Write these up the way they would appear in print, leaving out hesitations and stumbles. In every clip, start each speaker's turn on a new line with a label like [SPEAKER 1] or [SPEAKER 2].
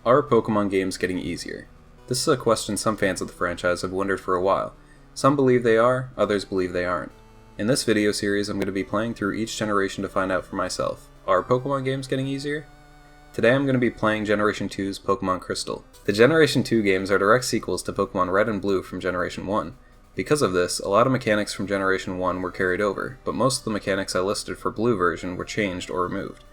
[SPEAKER 1] Are Pokemon games getting easier? This is a question some fans of the franchise have wondered for a while. Some believe they are, others believe they aren't. In this video series, I'm going to be playing through each generation to find out for myself. Are Pokemon games getting easier? Today I'm going to be playing Generation 2's Pokémon Crystal. The Generation 2 games are direct sequels to Pokémon Red and Blue from Generation 1. Because of this, a lot of mechanics from Generation 1 were carried over, but most of the mechanics I listed for Blue version were changed or removed.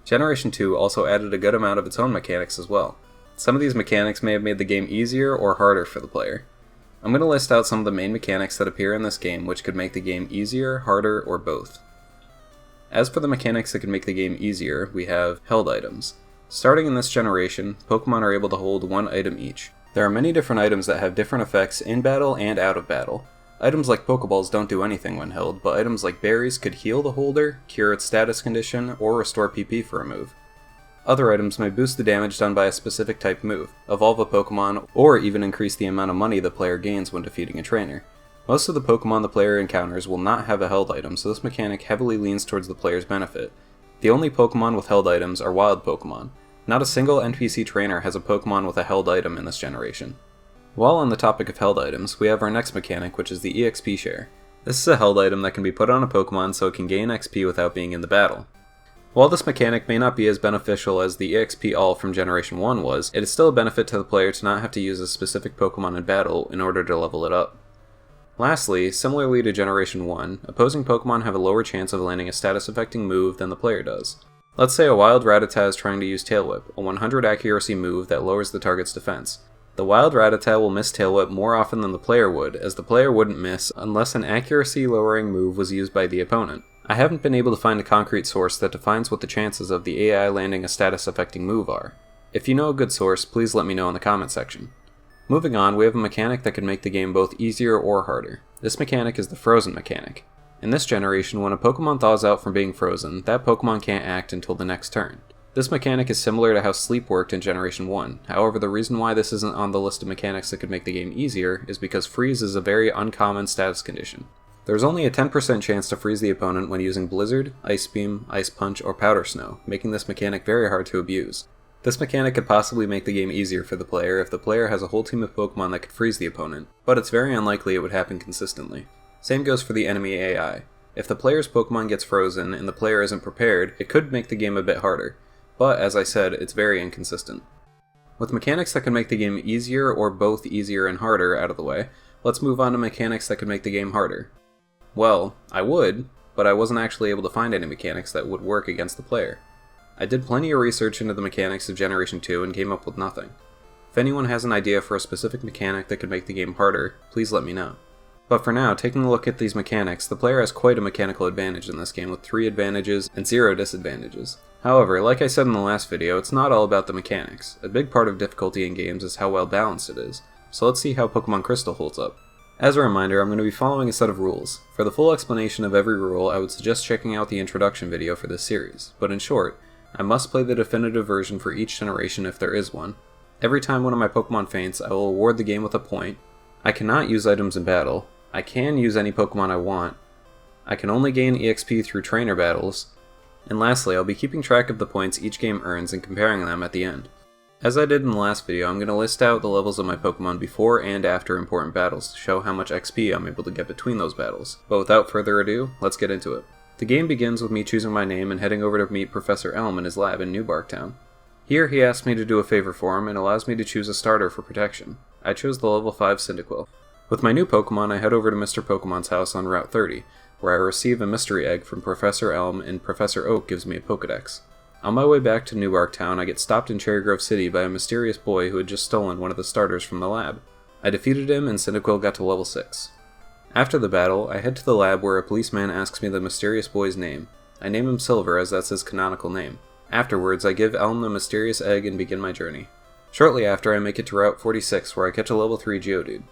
[SPEAKER 1] Generation 2 also added a good amount of its own mechanics as well. Some of these mechanics may have made the game easier or harder for the player. I'm going to list out some of the main mechanics that appear in this game which could make the game easier, harder, or both. As for the mechanics that could make the game easier, we have held items. Starting in this generation, Pokemon are able to hold one item each. There are many different items that have different effects in battle and out of battle. Items like Pokeballs don't do anything when held, but items like berries could heal the holder, cure its status condition, or restore PP for a move. Other items may boost the damage done by a specific type move, evolve a Pokemon, or even increase the amount of money the player gains when defeating a trainer. Most of the Pokemon the player encounters will not have a held item, so this mechanic heavily leans towards the player's benefit. The only Pokemon with held items are wild Pokemon. Not a single NPC trainer has a Pokemon with a held item in this generation. While on the topic of held items, we have our next mechanic, which is the EXP share. This is a held item that can be put on a Pokemon so it can gain XP without being in the battle. While this mechanic may not be as beneficial as the EXP all from Generation 1 was, it is still a benefit to the player to not have to use a specific Pokemon in battle in order to level it up. Lastly, similarly to Generation 1, opposing Pokemon have a lower chance of landing a status-affecting move than the player does. Let's say a wild Rattata is trying to use Tail Whip, a 100 accuracy move that lowers the target's defense. The wild Rattata will miss Tail Whip more often than the player would, as the player wouldn't miss unless an accuracy-lowering move was used by the opponent. I haven't been able to find a concrete source that defines what the chances of the AI landing a status-affecting move are. If you know a good source, please let me know in the comment section. Moving on, we have a mechanic that can make the game both easier or harder. This mechanic is the Frozen mechanic. In this generation, when a Pokemon thaws out from being frozen, that Pokemon can't act until the next turn. This mechanic is similar to how Sleep worked in Generation 1, however the reason why this isn't on the list of mechanics that could make the game easier is because Freeze is a very uncommon status condition. There's only a 10% chance to freeze the opponent when using Blizzard, Ice Beam, Ice Punch, or Powder Snow, making this mechanic very hard to abuse. This mechanic could possibly make the game easier for the player if the player has a whole team of Pokemon that could freeze the opponent, but it's very unlikely it would happen consistently. Same goes for the enemy AI. If the player's Pokemon gets frozen and the player isn't prepared, it could make the game a bit harder, but as I said, it's very inconsistent. With mechanics that can make the game easier or both easier and harder out of the way, let's move on to mechanics that could make the game harder. Well, I would, but I wasn't actually able to find any mechanics that would work against the player. I did plenty of research into the mechanics of Generation 2 and came up with nothing. If anyone has an idea for a specific mechanic that could make the game harder, please let me know. But for now, taking a look at these mechanics, the player has quite a mechanical advantage in this game with 3 advantages and 0 disadvantages. However, like I said in the last video, it's not all about the mechanics. A big part of difficulty in games is how well balanced it is. So let's see how Pokémon Crystal holds up. As a reminder, I'm going to be following a set of rules. For the full explanation of every rule, I would suggest checking out the introduction video for this series, but in short, I must play the definitive version for each generation if there is one. Every time one of my Pokemon faints, I will award the game with a point. I cannot use items in battle. I can use any Pokemon I want. I can only gain EXP through trainer battles. And lastly, I'll be keeping track of the points each game earns and comparing them at the end. As I did in the last video, I'm going to list out the levels of my Pokemon before and after important battles to show how much XP I'm able to get between those battles. But without further ado, let's get into it. The game begins with me choosing my name and heading over to meet Professor Elm in his lab in New Barktown. Here he asks me to do a favor for him and allows me to choose a starter for protection. I chose the level 5 Cyndaquil. With my new Pokemon, I head over to Mr. Pokemon's house on Route 30, where I receive a mystery egg from Professor Elm and Professor Oak gives me a Pokedex. On my way back to New Barktown, I get stopped in Cherry Grove City by a mysterious boy who had just stolen one of the starters from the lab. I defeated him and Cyndaquil got to level 6. After the battle, I head to the lab where a policeman asks me the mysterious boy's name. I name him Silver as that's his canonical name. Afterwards, I give Elm the mysterious egg and begin my journey. Shortly after, I make it to Route 46 where I catch a level 3 Geodude.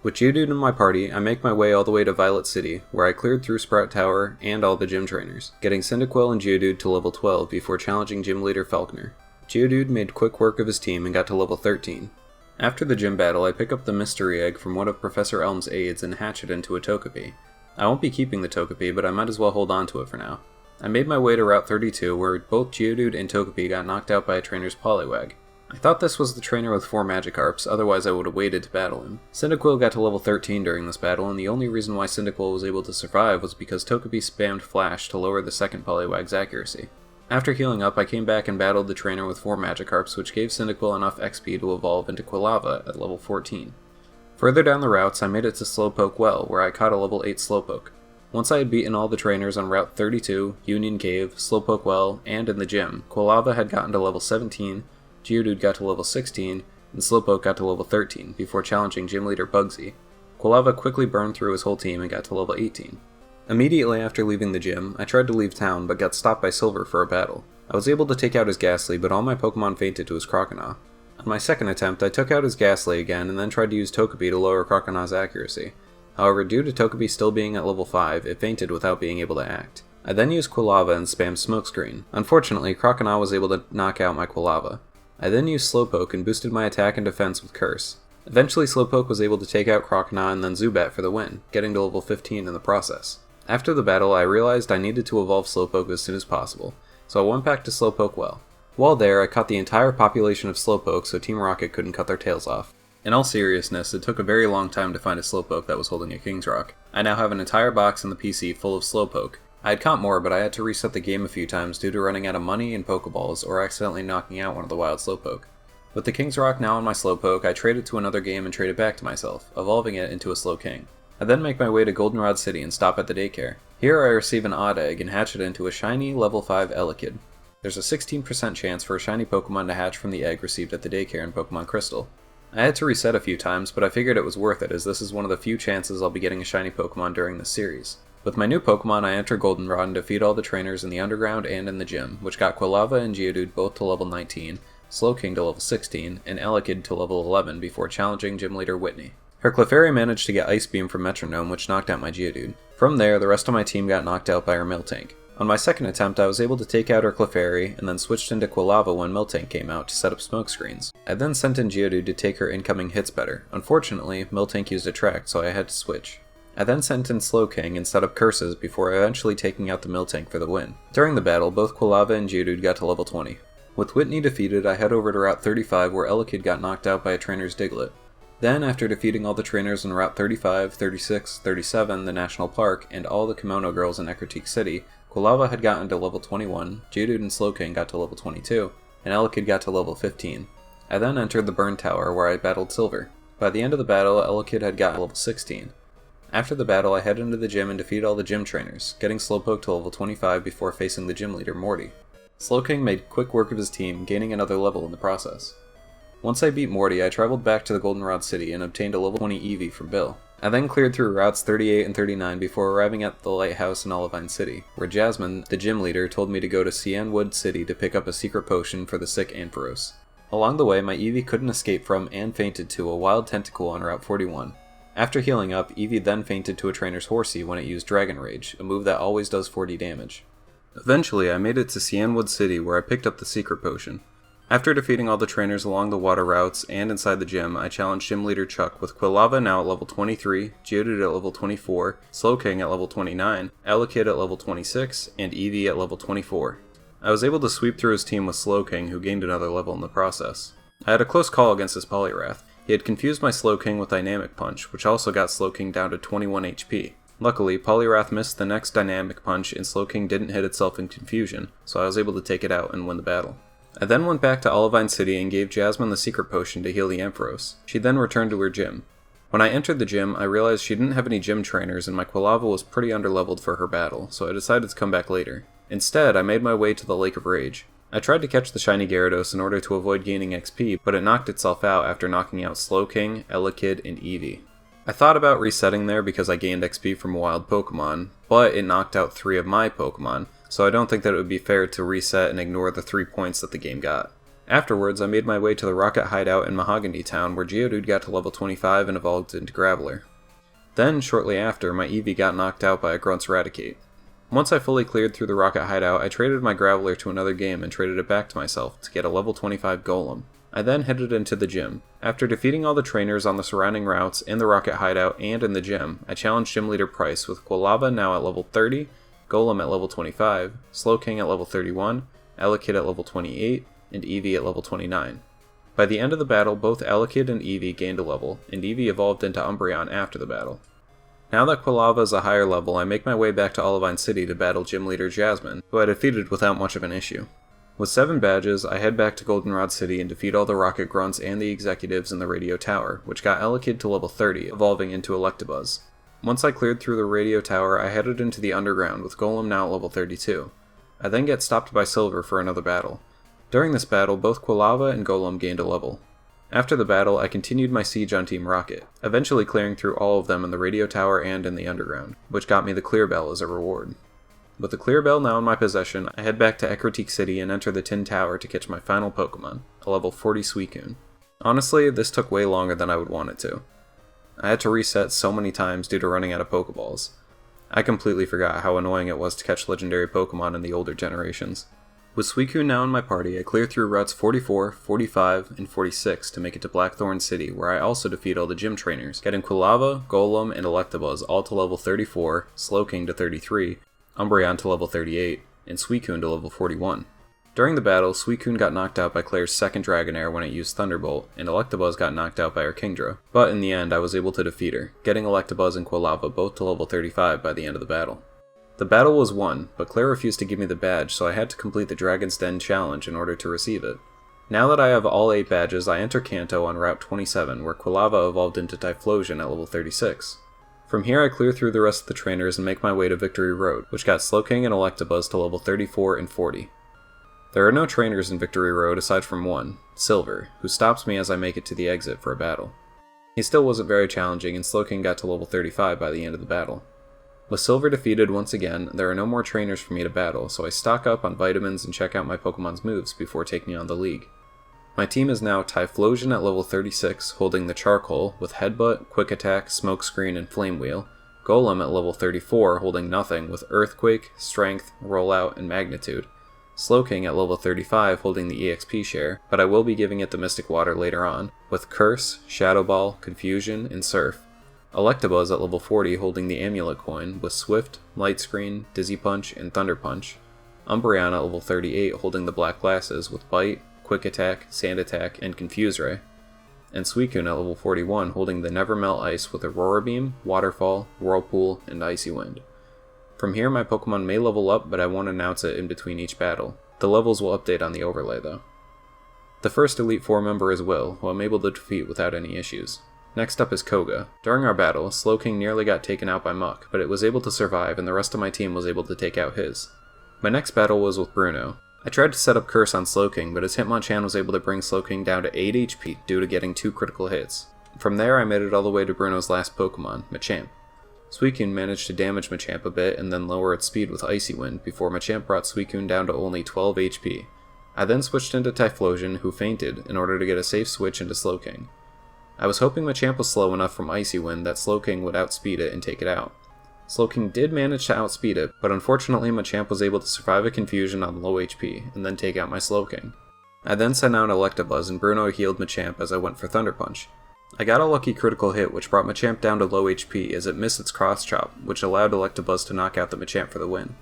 [SPEAKER 1] With Geodude in my party, I make my way all the way to Violet City, where I cleared through Sprout Tower and all the gym trainers, getting Cyndaquil and Geodude to level 12 before challenging Gym Leader Falconer. Geodude made quick work of his team and got to level 13. After the gym battle, I pick up the mystery egg from one of Professor Elm's aides and hatch it into a Togepi. I won't be keeping the Togepi, but I might as well hold on to it for now. I made my way to Route 32, where both Geodude and Togepi got knocked out by a trainer's Poliwag. I thought this was the trainer with 4 Magikarps, otherwise I would have waited to battle him. Cyndaquil got to level 13 during this battle, and the only reason why Cyndaquil was able to survive was because Togepi spammed Flash to lower the second Poliwag's accuracy. After healing up, I came back and battled the trainer with 4 Magikarps, which gave Cyndaquil enough XP to evolve into Quilava at level 14. Further down the routes, I made it to Slowpoke Well, where I caught a level 8 Slowpoke. Once I had beaten all the trainers on Route 32, Union Cave, Slowpoke Well, and in the gym, Quilava had gotten to level 17, Geodude got to level 16, and Slowpoke got to level 13, before challenging Gym Leader Bugsy. Quilava quickly burned through his whole team and got to level 18. Immediately after leaving the gym, I tried to leave town but got stopped by Silver for a battle. I was able to take out his Ghastly, but all my Pokemon fainted to his Croconaw. On my second attempt, I took out his Ghastly again and then tried to use Togepi to lower Croconaw's accuracy. However, due to Togepi still being at level 5, it fainted without being able to act. I then used Quilava and spammed Smokescreen. Unfortunately, Croconaw was able to knock out my Quilava. I then used Slowpoke and boosted my attack and defense with Curse. Eventually, Slowpoke was able to take out Croconaw and then Zubat for the win, getting to level 15 in the process. After the battle, I realized I needed to evolve Slowpoke as soon as possible, so I went back to Slowpoke Well. While there, I caught the entire population of Slowpoke so Team Rocket couldn't cut their tails off. In all seriousness, it took a very long time to find a Slowpoke that was holding a King's Rock. I now have an entire box in the PC full of Slowpoke. I had caught more, but I had to reset the game a few times due to running out of money and Pokeballs or accidentally knocking out one of the wild Slowpoke. With the King's Rock now on my Slowpoke, I traded to another game and traded back to myself, evolving it into a Slowking. I then make my way to Goldenrod City and stop at the daycare. Here I receive an odd egg and hatch it into a shiny level 5 Elekid. There's a 16% chance for a shiny Pokemon to hatch from the egg received at the daycare in Pokémon Crystal. I had to reset a few times, but I figured it was worth it as this is one of the few chances I'll be getting a shiny Pokemon during this series. With my new Pokemon, I enter Goldenrod and defeat all the trainers in the underground and in the gym, which got Quilava and Geodude both to level 19, Slowking to level 16, and Elekid to level 11 before challenging Gym Leader Whitney. Her Clefairy managed to get Ice Beam from Metronome, which knocked out my Geodude. From there, the rest of my team got knocked out by her Miltank. On my second attempt, I was able to take out her Clefairy, and then switched into Quilava when Miltank came out to set up smokescreens. I then sent in Geodude to take her incoming hits better. Unfortunately, Miltank used Attract, so I had to switch. I then sent in Slowking and set up Curses before eventually taking out the Miltank for the win. During the battle, both Quilava and Geodude got to level 20. With Whitney defeated, I head over to Route 35 where Elekid got knocked out by a trainer's Diglett. Then, after defeating all the trainers on Route 35, 36, 37, the National Park, and all the Kimono Girls in Ecruteak City, Quilava had gotten to level 21, Geodude and Slowking got to level 22, and Elekid got to level 15. I then entered the Burn Tower where I battled Silver. By the end of the battle, Elekid had gotten level 16. After the battle, I head into the gym and defeat all the gym trainers, getting Slowpoke to level 25 before facing the gym leader, Morty. Slowking made quick work of his team, gaining another level in the process. Once I beat Morty, I traveled back to the Goldenrod City and obtained a level 20 Eevee from Bill. I then cleared through routes 38 and 39 before arriving at the lighthouse in Olivine City, where Jasmine, the gym leader, told me to go to Cianwood City to pick up a secret potion for the sick Ampharos. Along the way, my Eevee couldn't escape from and fainted to a wild tentacle on Route 41. After healing up, Eevee then fainted to a trainer's Horsey when it used Dragon Rage, a move that always does 40 damage. Eventually, I made it to Cianwood City where I picked up the secret potion. After defeating all the trainers along the water routes and inside the gym, I challenged Gym Leader Chuck with Quilava now at level 23, Geodude at level 24, Slowking at level 29, Elekid at level 26, and Eevee at level 24. I was able to sweep through his team with Slowking, who gained another level in the process. I had a close call against his Poliwrath. He had confused my Slowking with Dynamic Punch, which also got Slowking down to 21 HP. Luckily, Poliwrath missed the next Dynamic Punch and Slowking didn't hit itself in confusion, so I was able to take it out and win the battle. I then went back to Olivine City and gave Jasmine the secret potion to heal the Ampharos. She then returned to her gym. When I entered the gym, I realized she didn't have any gym trainers and my Quilava was pretty underleveled for her battle, so I decided to come back later. Instead, I made my way to the Lake of Rage. I tried to catch the shiny Gyarados in order to avoid gaining XP, but it knocked itself out after knocking out Slowking, Elekid, and Eevee. I thought about resetting there because I gained XP from a wild Pokemon, but it knocked out 3 of my Pokemon, so I don't think that it would be fair to reset and ignore the 3 points that the game got. Afterwards, I made my way to the Rocket Hideout in Mahogany Town where Geodude got to level 25 and evolved into Graveler. Then, shortly after, my Eevee got knocked out by a Grunt's Raticate. Once I fully cleared through the Rocket Hideout, I traded my Graveler to another game and traded it back to myself to get a level 25 Golem. I then headed into the gym. After defeating all the trainers on the surrounding routes, in the Rocket Hideout, and in the gym, I challenged Gym Leader Price with Quilava now at level 30, Golem at level 25, Slowking at level 31, Elekid at level 28, and Eevee at level 29. By the end of the battle, both Elekid and Eevee gained a level, and Eevee evolved into Umbreon after the battle. Now that Quilava is a higher level, I make my way back to Olivine City to battle Gym Leader Jasmine, who I defeated without much of an issue. With 7 badges, I head back to Goldenrod City and defeat all the Rocket Grunts and the executives in the Radio Tower, which got Elekid to level 30, evolving into Electabuzz. Once I cleared through the Radio Tower, I headed into the Underground, with Golem now at level 32. I then get stopped by Silver for another battle. During this battle, both Quilava and Golem gained a level. After the battle, I continued my siege on Team Rocket, eventually clearing through all of them in the Radio Tower and in the Underground, which got me the Clear Bell as a reward. With the Clear Bell now in my possession, I head back to Ecruteak City and enter the Tin Tower to catch my final Pokemon, a level 40 Suicune. Honestly, this took way longer than I would want it to. I had to reset so many times due to running out of Pokeballs. I completely forgot how annoying it was to catch legendary Pokemon in the older generations. With Suicune now in my party, I clear through routes 44, 45, and 46 to make it to Blackthorn City, where I also defeat all the gym trainers, getting Quilava, Golem, and Electabuzz all to level 34, Slowking to 33, Umbreon to level 38, and Suicune to level 41. During the battle, Suicune got knocked out by Claire's second Dragonair when it used Thunderbolt, and Electabuzz got knocked out by her Kingdra, but in the end I was able to defeat her, getting Electabuzz and Quilava both to level 35 by the end of the battle. The battle was won, but Claire refused to give me the badge, so I had to complete the Dragon's Den challenge in order to receive it. Now that I have all 8 badges, I enter Kanto on Route 27, where Quilava evolved into Typhlosion at level 36. From here I clear through the rest of the trainers and make my way to Victory Road, which got Slowking and Electabuzz to level 34 and 40. There are no trainers in Victory Road aside from one, Silver, who stops me as I make it to the exit for a battle. He still wasn't very challenging, and Slowking got to level 35 by the end of the battle. With Silver defeated once again, there are no more trainers for me to battle, so I stock up on vitamins and check out my Pokemon's moves before taking on the league. My team is now Typhlosion at level 36, holding the Charcoal, with Headbutt, Quick Attack, Smokescreen, and Flame Wheel, Golem at level 34, holding nothing, with Earthquake, Strength, Rollout, and Magnitude, Slowking at level 35, holding the EXP share, but I will be giving it the Mystic Water later on, with Curse, Shadow Ball, Confusion, and Surf, Electabuzz at level 40 holding the Amulet Coin, with Swift, Light Screen, Dizzy Punch, and Thunder Punch, Umbreon at level 38 holding the Black Glasses with Bite, Quick Attack, Sand Attack, and Confuse Ray, and Suicune at level 41 holding the Never Melt Ice with Aurora Beam, Waterfall, Whirlpool, and Icy Wind. From here my Pokemon may level up, but I won't announce it in between each battle. The levels will update on the overlay though. The first Elite Four member is Will, who I'm able to defeat without any issues. Next up is Koga. During our battle, Slowking nearly got taken out by Muck, but it was able to survive and the rest of my team was able to take out his. My next battle was with Bruno. I tried to set up Curse on Slowking, but his Hitmonchan was able to bring Slowking down to 8 HP due to getting 2 critical hits. From there I made it all the way to Bruno's last Pokemon, Machamp. Suicune managed to damage Machamp a bit and then lower its speed with Icy Wind before Machamp brought Suicune down to only 12 HP. I then switched into Typhlosion, who fainted, in order to get a safe switch into Slowking. I was hoping Machamp was slow enough from Icy Wind that Slowking would outspeed it and take it out. Slowking did manage to outspeed it, but unfortunately Machamp was able to survive a confusion on low HP, and then take out my Slowking. I then sent out Electabuzz and Bruno healed Machamp as I went for Thunder Punch. I got a lucky critical hit which brought Machamp down to low HP as it missed its Cross Chop, which allowed Electabuzz to knock out the Machamp for the win.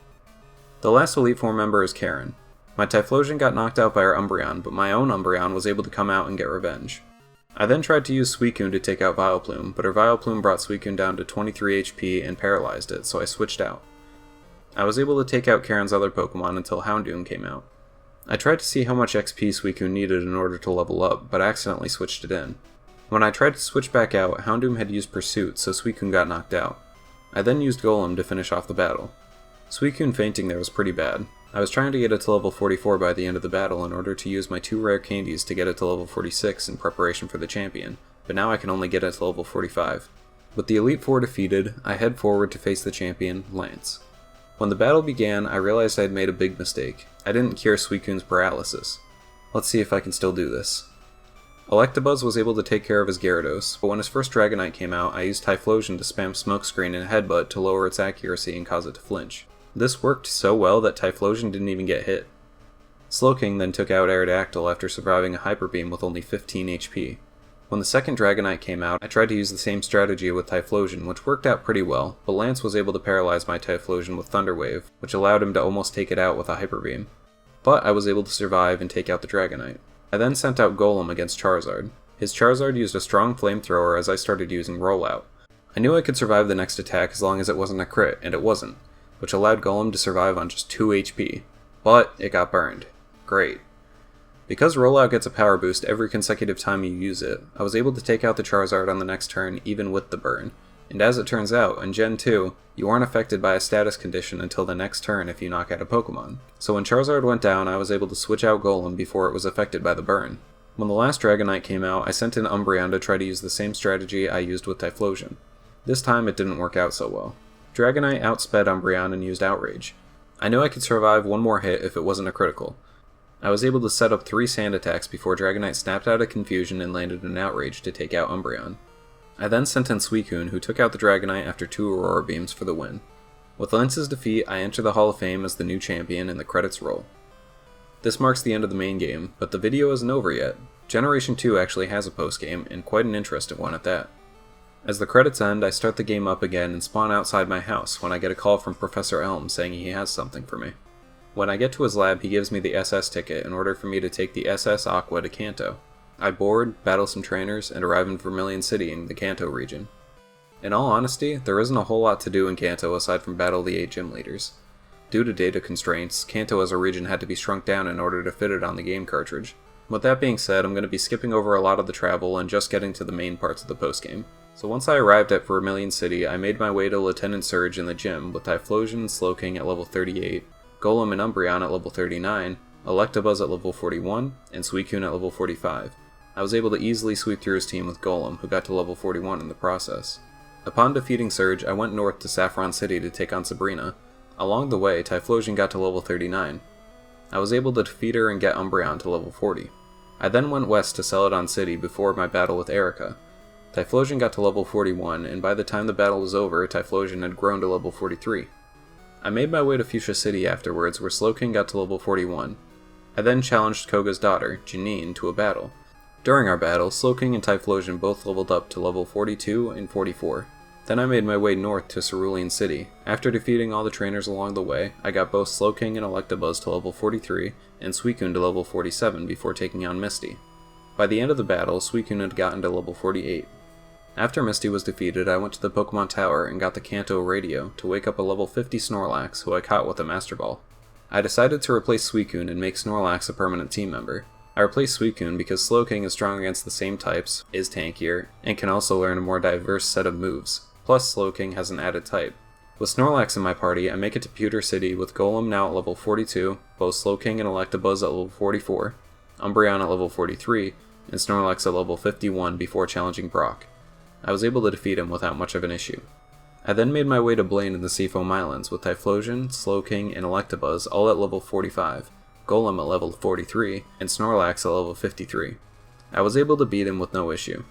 [SPEAKER 1] The last Elite Four member is Karen. My Typhlosion got knocked out by her Umbreon, but my own Umbreon was able to come out and get revenge. I then tried to use Suicune to take out Vileplume, but her Vileplume brought Suicune down to 23 HP and paralyzed it, so I switched out. I was able to take out Karen's other Pokemon until Houndoom came out. I tried to see how much XP Suicune needed in order to level up, but accidentally switched it in. When I tried to switch back out, Houndoom had used Pursuit, so Suicune got knocked out. I then used Golem to finish off the battle. Suicune fainting there was pretty bad. I was trying to get it to level 44 by the end of the battle in order to use my 2 rare candies to get it to level 46 in preparation for the champion, but now I can only get it to level 45. With the Elite Four defeated, I head forward to face the champion, Lance. When the battle began, I realized I had made a big mistake. I didn't cure Suicune's paralysis. Let's see if I can still do this. Electabuzz was able to take care of his Gyarados, but when his first Dragonite came out, I used Typhlosion to spam Smokescreen and Headbutt to lower its accuracy and cause it to flinch. This worked so well that Typhlosion didn't even get hit. Slowking then took out Aerodactyl after surviving a Hyper Beam with only 15 HP. When the second Dragonite came out, I tried to use the same strategy with Typhlosion, which worked out pretty well, but Lance was able to paralyze my Typhlosion with Thunder Wave, which allowed him to almost take it out with a Hyper Beam. But I was able to survive and take out the Dragonite. I then sent out Golem against Charizard. His Charizard used a strong flamethrower as I started using Rollout. I knew I could survive the next attack as long as it wasn't a crit, and it wasn't, which allowed Golem to survive on just 2 HP. But it got burned. Great. Because Rollout gets a power boost every consecutive time you use it, I was able to take out the Charizard on the next turn even with the burn. And as it turns out, in Gen 2, you aren't affected by a status condition until the next turn if you knock out a Pokemon. So when Charizard went down, I was able to switch out Golem before it was affected by the burn. When the last Dragonite came out, I sent in Umbreon to try to use the same strategy I used with Typhlosion. This time it didn't work out so well. Dragonite outsped Umbreon and used Outrage. I knew I could survive one more hit if it wasn't a critical. I was able to set up 3 sand attacks before Dragonite snapped out of confusion and landed an Outrage to take out Umbreon. I then sent in Suicune, who took out the Dragonite after 2 Aurora Beams for the win. With Lance's defeat, I enter the Hall of Fame as the new champion and the credits roll. This marks the end of the main game, but the video isn't over yet. Generation 2 actually has a post-game, and quite an interesting one at that. As the credits end, I start the game up again and spawn outside my house when I get a call from Professor Elm saying he has something for me. When I get to his lab, he gives me the SS ticket in order for me to take the SS Aqua to Kanto. I board, battle some trainers, and arrive in Vermilion City in the Kanto region. In all honesty, there isn't a whole lot to do in Kanto aside from battle the 8 gym leaders. Due to data constraints, Kanto as a region had to be shrunk down in order to fit it on the game cartridge. With that being said, I'm going to be skipping over a lot of the travel and just getting to the main parts of the postgame. So once I arrived at Vermilion City, I made my way to Lieutenant Surge in the gym with Typhlosion and Slowking at level 38, Golem and Umbreon at level 39, Electabuzz at level 41, and Suicune at level 45. I was able to easily sweep through his team with Golem, who got to level 41 in the process. Upon defeating Surge, I went north to Saffron City to take on Sabrina. Along the way, Typhlosion got to level 39. I was able to defeat her and get Umbreon to level 40. I then went west to Celadon City before my battle with Erica. Typhlosion got to level 41, and by the time the battle was over, Typhlosion had grown to level 43. I made my way to Fuchsia City afterwards, where Slowking got to level 41. I then challenged Koga's daughter, Janine, to a battle. During our battle, Slowking and Typhlosion both leveled up to level 42 and 44. Then I made my way north to Cerulean City. After defeating all the trainers along the way, I got both Slowking and Electabuzz to level 43, and Suicune to level 47 before taking on Misty. By the end of the battle, Suicune had gotten to level 48. After Misty was defeated, I went to the Pokemon Tower and got the Kanto radio to wake up a level 50 Snorlax, who I caught with a Master Ball. I decided to replace Suicune and make Snorlax a permanent team member. I replaced Suicune because Slowking is strong against the same types, is tankier, and can also learn a more diverse set of moves. Plus, Slowking has an added type. With Snorlax in my party, I make it to Pewter City with Golem now at level 42, both Slowking and Electabuzz at level 44, Umbreon at level 43, and Snorlax at level 51 before challenging Brock. I was able to defeat him without much of an issue. I then made my way to Blaine in the Seafoam Islands with Typhlosion, Slowking, and Electabuzz all at level 45, Golem at level 43, and Snorlax at level 53. I was able to beat him with no issue.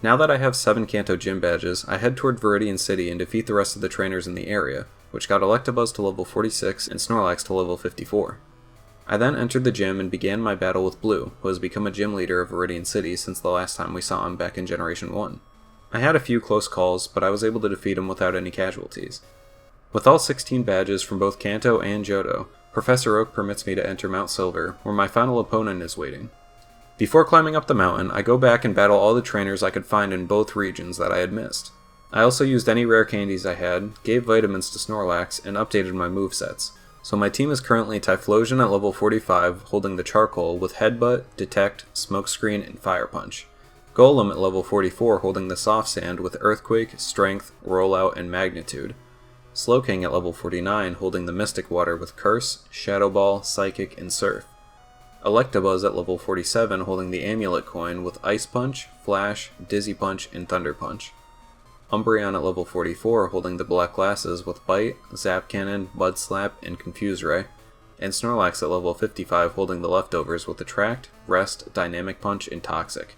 [SPEAKER 1] Now that I have 7 Kanto gym badges, I head toward Viridian City and defeat the rest of the trainers in the area, which got Electabuzz to level 46 and Snorlax to level 54. I then entered the gym and began my battle with Blue, who has become a gym leader of Viridian City since the last time we saw him back in Generation 1. I had a few close calls, but I was able to defeat him without any casualties. With all 16 badges from both Kanto and Johto, Professor Oak permits me to enter Mount Silver, where my final opponent is waiting. Before climbing up the mountain, I go back and battle all the trainers I could find in both regions that I had missed. I also used any rare candies I had, gave vitamins to Snorlax, and updated my movesets. So my team is currently Typhlosion at level 45, holding the Charcoal with Headbutt, Detect, Smokescreen, and Fire Punch. Golem at level 44 holding the Soft Sand with Earthquake, Strength, Rollout, and Magnitude. Slowking at level 49 holding the Mystic Water with Curse, Shadow Ball, Psychic, and Surf. Electabuzz at level 47 holding the Amulet Coin with Ice Punch, Flash, Dizzy Punch, and Thunder Punch. Umbreon at level 44 holding the Black Glasses with Bite, Zap Cannon, Bud Slap, and Confuse Ray. And Snorlax at level 55 holding the Leftovers with Attract, Rest, Dynamic Punch, and Toxic.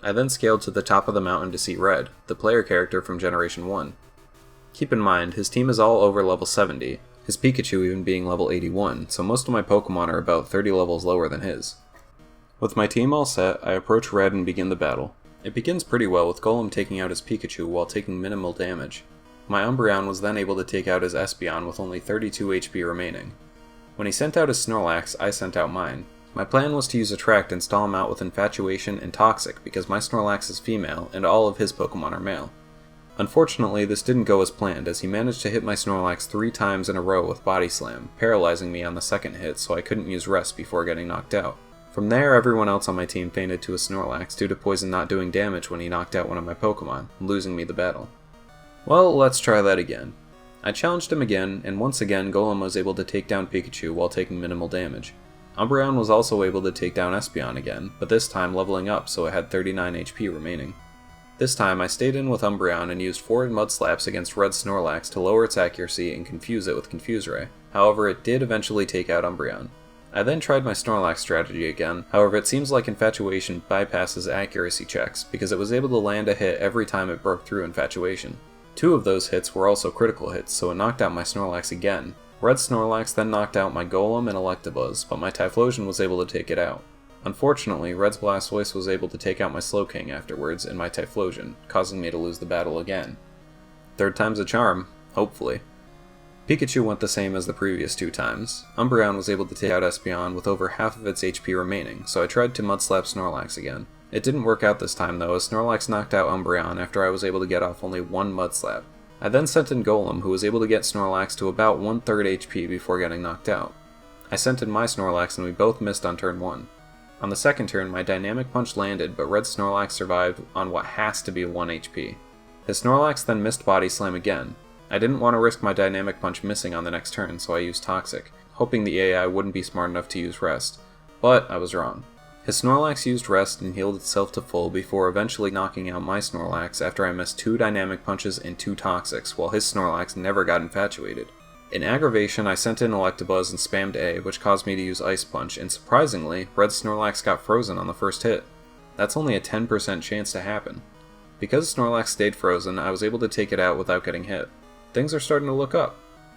[SPEAKER 1] I then scaled to the top of the mountain to see Red, the player character from Generation 1. Keep in mind, his team is all over level 70, his Pikachu even being level 81, so most of my Pokemon are about 30 levels lower than his. With my team all set, I approach Red and begin the battle. It begins pretty well with Golem taking out his Pikachu while taking minimal damage. My Umbreon was then able to take out his Espeon with only 32 HP remaining. When he sent out his Snorlax, I sent out mine. My plan was to use Attract and stall him out with Infatuation and Toxic because my Snorlax is female and all of his Pokemon are male. Unfortunately, this didn't go as planned, as he managed to hit my Snorlax 3 times in a row with Body Slam, paralyzing me on the second hit so I couldn't use Rest before getting knocked out. From there, everyone else on my team fainted to a Snorlax due to Poison not doing damage when he knocked out one of my Pokemon, losing me the battle. Well, let's try that again. I challenged him again, and once again Golem was able to take down Pikachu while taking minimal damage. Umbreon was also able to take down Espeon again, but this time leveling up so it had 39 HP remaining. This time I stayed in with Umbreon and used 4 Mud Slaps against Red Snorlax to lower its accuracy and confuse it with Confuse Ray. However, it did eventually take out Umbreon. I then tried my Snorlax strategy again, however it seems like Infatuation bypasses accuracy checks because it was able to land a hit every time it broke through Infatuation. 2 of those hits were also critical hits, so it knocked out my Snorlax again. Red Snorlax then knocked out my Golem and Electabuzz, but my Typhlosion was able to take it out. Unfortunately, Red's Blastoise was able to take out my Slowking afterwards and my Typhlosion, causing me to lose the battle again. Third time's a charm, hopefully. Pikachu went the same as the previous 2 times. Umbreon was able to take out Espeon with over half of its HP remaining, so I tried to Mud Slap Snorlax again. It didn't work out this time though, as Snorlax knocked out Umbreon after I was able to get off only 1 Mud Slap. I then sent in Golem, who was able to get Snorlax to about 1/3 HP before getting knocked out. I sent in my Snorlax and we both missed on turn 1. On the second turn, my Dynamic Punch landed, but Red Snorlax survived on what has to be 1 HP. His Snorlax then missed Body Slam again. I didn't want to risk my Dynamic Punch missing on the next turn, so I used Toxic, hoping the AI wouldn't be smart enough to use Rest. But I was wrong. His Snorlax used Rest and healed itself to full before eventually knocking out my Snorlax after I missed 2 Dynamic Punches and 2 Toxics, while his Snorlax never got infatuated. In aggravation, I sent in Electabuzz and spammed A, which caused me to use Ice Punch, and surprisingly, Red Snorlax got frozen on the first hit. That's only a 10% chance to happen. Because Snorlax stayed frozen, I was able to take it out without getting hit. Things are starting to look up.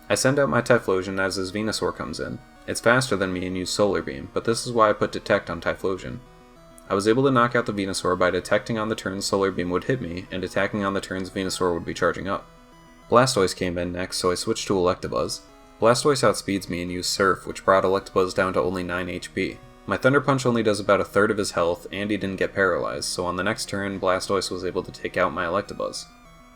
[SPEAKER 1] I send out my Typhlosion as his Venusaur comes in. It's faster than me and use Solar Beam, but this is why I put Detect on Typhlosion. I was able to knock out the Venusaur by detecting on the turns Solar Beam would hit me, and attacking on the turns Venusaur would be charging up. Blastoise came in next, so I switched to Electabuzz. Blastoise outspeeds me and used Surf, which brought Electabuzz down to only 9 HP. My Thunder Punch only does about 1/3 of his health, and he didn't get paralyzed, so on the next turn, Blastoise was able to take out my Electabuzz.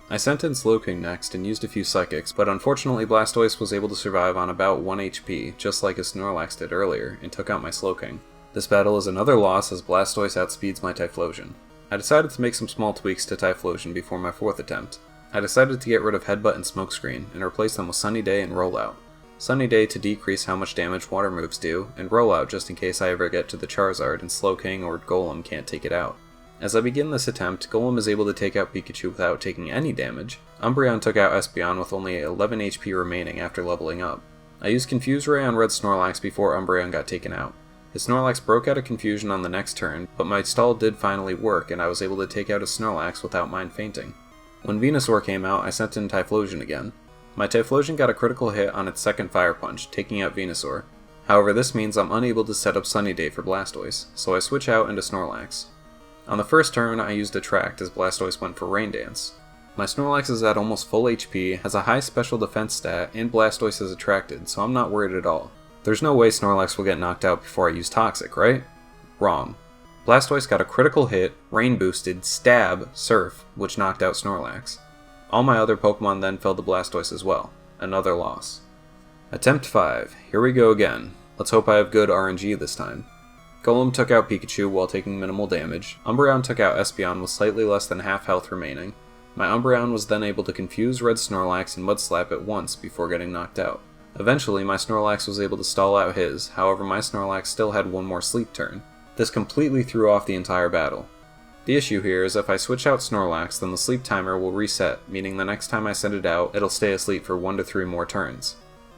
[SPEAKER 1] I sent in Slowking next and used a few Psychics, but unfortunately Blastoise was able to survive on about 1 HP, just like his Snorlax did earlier, and took out my Slowking. This battle is another loss as Blastoise outspeeds my Typhlosion. I decided to make some small tweaks to Typhlosion before my 4th attempt. I decided to get rid of Headbutt and Smokescreen, and replace them with Sunny Day and Rollout. Sunny Day to decrease how much damage water moves do, and Rollout just in case I ever get to the Charizard and Slowking or Golem can't take it out. As I begin this attempt, Golem is able to take out Pikachu without taking any damage. Umbreon took out Espeon with only 11 HP remaining after leveling up. I used Confuse Ray on Red Snorlax before Umbreon got taken out. His Snorlax broke out of confusion on the next turn, but my stall did finally work and I was able to take out his Snorlax without mine fainting. When Venusaur came out, I sent in Typhlosion again. My Typhlosion got a critical hit on its second Fire Punch, taking out Venusaur. However, this means I'm unable to set up Sunny Day for Blastoise, so I switch out into Snorlax. On the first turn, I used Attract as Blastoise went for Rain Dance. My Snorlax is at almost full HP, has a high special defense stat, and Blastoise is attracted, so I'm not worried at all. There's no way Snorlax will get knocked out before I use Toxic, right? Wrong. Blastoise got a critical hit, Rain boosted, Stab, Surf, which knocked out Snorlax. All my other Pokemon then fell to Blastoise as well. Another loss. Attempt 5. Here we go again. Let's hope I have good RNG this time. Golem took out Pikachu while taking minimal damage. Umbreon took out Espeon with slightly less than half health remaining. My Umbreon was then able to confuse Red Snorlax and Mud Slap at once before getting knocked out. Eventually, my Snorlax was able to stall out his, however my Snorlax still had one more sleep turn. This completely threw off the entire battle. The issue here is if I switch out Snorlax, then the sleep timer will reset, meaning the next time I send it out, it'll stay asleep for 1 to 3 more turns.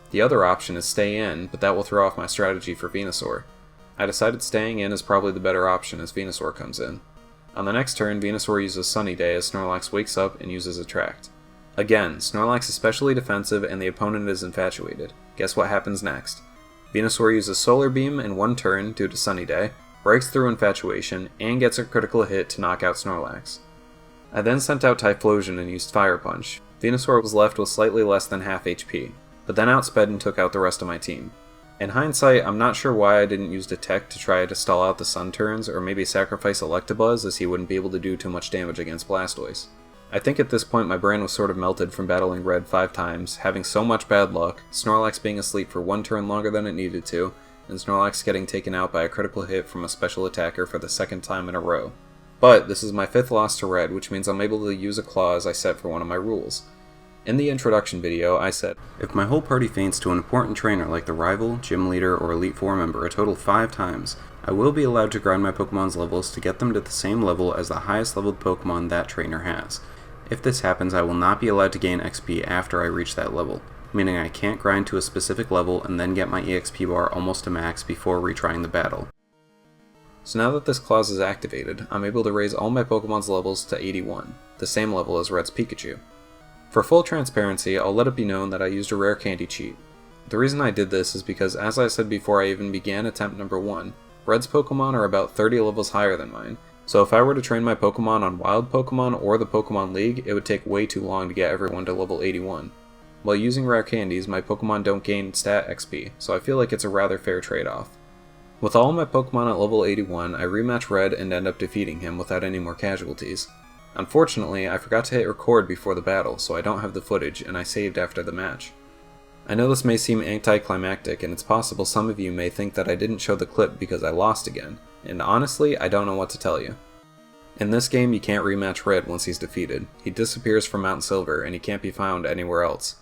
[SPEAKER 1] The other option is stay in, but that will throw off my strategy for Venusaur. I decided staying in is probably the better option as Venusaur comes in. On the next turn, Venusaur uses Sunny Day as Snorlax wakes up and uses Attract. Again, Snorlax is especially defensive and the opponent is infatuated. Guess what happens next? Venusaur uses Solar Beam in 1 turn due to Sunny Day, breaks through Infatuation, and gets a critical hit to knock out Snorlax. I then sent out Typhlosion and used Fire Punch. Venusaur was left with slightly less than half HP, but then outsped and took out the rest of my team. In hindsight, I'm not sure why I didn't use Detect to try to stall out the Sun turns, or maybe sacrifice Electabuzz as he wouldn't be able to do too much damage against Blastoise. I think at this point my brain was sort of melted from battling Red 5 times, having so much bad luck, Snorlax being asleep for one turn longer than it needed to, and Snorlax getting taken out by a critical hit from a special attacker for the second time in a row. But this is my 5th loss to Red, which means I'm able to use a clause I set for one of my rules. In the introduction video, I said, if my whole party faints to an important trainer like the rival, gym leader, or Elite Four member a total 5 times, I will be allowed to grind my Pokemon's levels to get them to the same level as the highest leveled Pokemon that trainer has. If this happens, I will not be allowed to gain XP after I reach that level, meaning I can't grind to a specific level and then get my EXP bar almost to max before retrying the battle. So now that this clause is activated, I'm able to raise all my Pokemon's levels to 81, the same level as Red's Pikachu. For full transparency, I'll let it be known that I used a rare candy cheat. The reason I did this is because, as I said before I even began attempt number 1, Red's Pokemon are about 30 levels higher than mine, so if I were to train my Pokemon on Wild Pokemon or the Pokemon League, it would take way too long to get everyone to level 81. While using rare candies, my Pokemon don't gain stat XP, so I feel like it's a rather fair trade-off. With all my Pokemon at level 81, I rematch Red and end up defeating him without any more casualties. Unfortunately, I forgot to hit record before the battle, so I don't have the footage, and I saved after the match. I know this may seem anticlimactic, and it's possible some of you may think that I didn't show the clip because I lost again, and honestly, I don't know what to tell you. In this game, you can't rematch Red once he's defeated. He disappears from Mount Silver, and he can't be found anywhere else.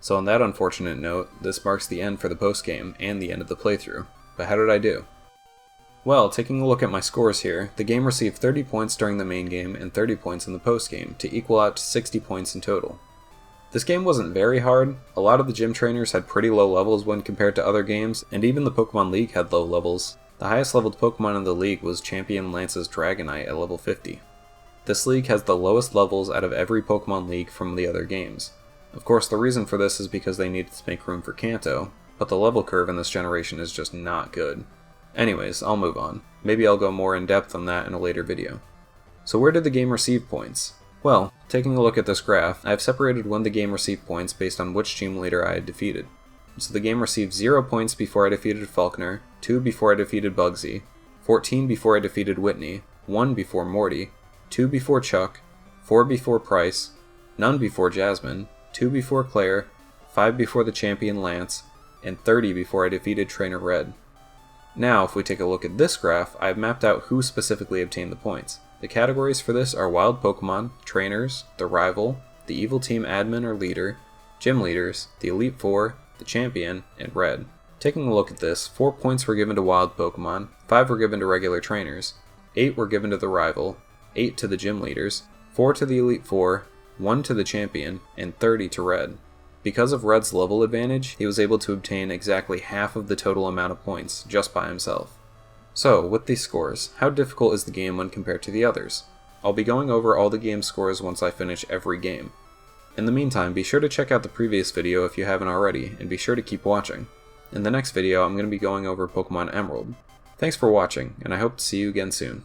[SPEAKER 1] So on that unfortunate note, this marks the end for the postgame, and the end of the playthrough. But how did I do? Well, taking a look at my scores here, the game received 30 points during the main game and 30 points in the postgame, to equal out to 60 points in total. This game wasn't very hard. A lot of the gym trainers had pretty low levels when compared to other games, and even the Pokemon League had low levels. The highest leveled Pokemon in the league was Champion Lance's Dragonite at level 50. This league has the lowest levels out of every Pokemon League from the other games. Of course, the reason for this is because they needed to make room for Kanto, but the level curve in this generation is just not good. Anyways, I'll move on. Maybe I'll go more in depth on that in a later video. So where did the game receive points? Well, taking a look at this graph, I have separated when the game received points based on which gym leader I had defeated. So the game received 0 points before I defeated Falkner, 2 before I defeated Bugsy, 14 before I defeated Whitney, 1 before Morty, 2 before Chuck, 4 before Price, none before Jasmine, 2 before Claire, 5 before the champion Lance, and 30 before I defeated Trainer Red. Now, if we take a look at this graph, I have mapped out who specifically obtained the points. The categories for this are Wild Pokemon, Trainers, the Rival, the Evil Team Admin or Leader, Gym Leaders, the Elite Four, the Champion, and Red. Taking a look at this, 4 points were given to Wild Pokemon, 5 were given to regular trainers, 8 were given to the Rival, 8 to the Gym Leaders, 4 to the Elite Four, 1 to the Champion, and 30 to Red. Because of Red's level advantage, he was able to obtain exactly half of the total amount of points, just by himself. So, with these scores, how difficult is the game when compared to the others? I'll be going over all the game scores once I finish every game. In the meantime, be sure to check out the previous video if you haven't already, and be sure to keep watching. In the next video, I'm going to be going over Pokemon Emerald. Thanks for watching, and I hope to see you again soon.